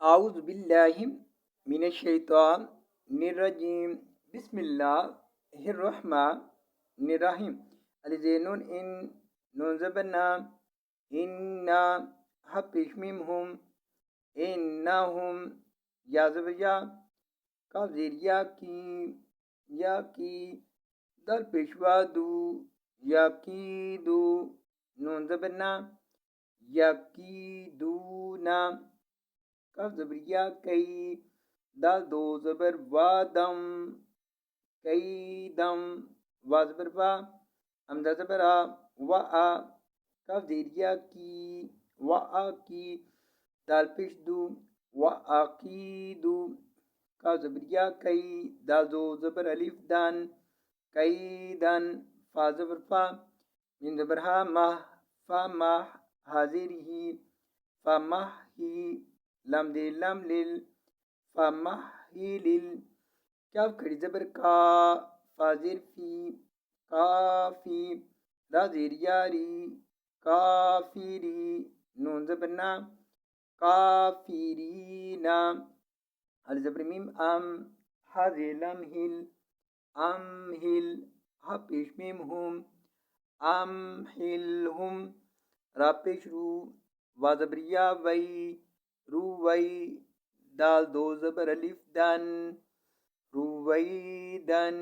اعوذ باللہ من الشیطان الرجیم بسم اللہ الرحمن الرحیم الزین ان نون زبنا ان حپش میم انہم یا زبیا کا زیریا کی یا کی دل پیشوا دو یا کی دو نون زبنا یا کی دونا کف زبریا کئی دال دو زبر وادم کئی دم وا زبر وا حمزہ زبر آ کف زیریا کی کی دال پیش دو عقیدو کف زبریا کئی دال دو زبر الف دان کئی دن فا زبر فا میم زبر ہا مہ فا مہ حاضر ہی فا مہ ہی لام دے لام لیل فمہ ہی لیل کاف کھڑی زبر کا فاضر فی کافی را زیر یاری کافری نون زبرنا کافرینا ہل زبر میم ام حاضر لم ہل ام ہل ہا پیش میم ہم ام ہل ہم را پیش رو وا زبریا وی روی دال دو زبر الف دن رویدن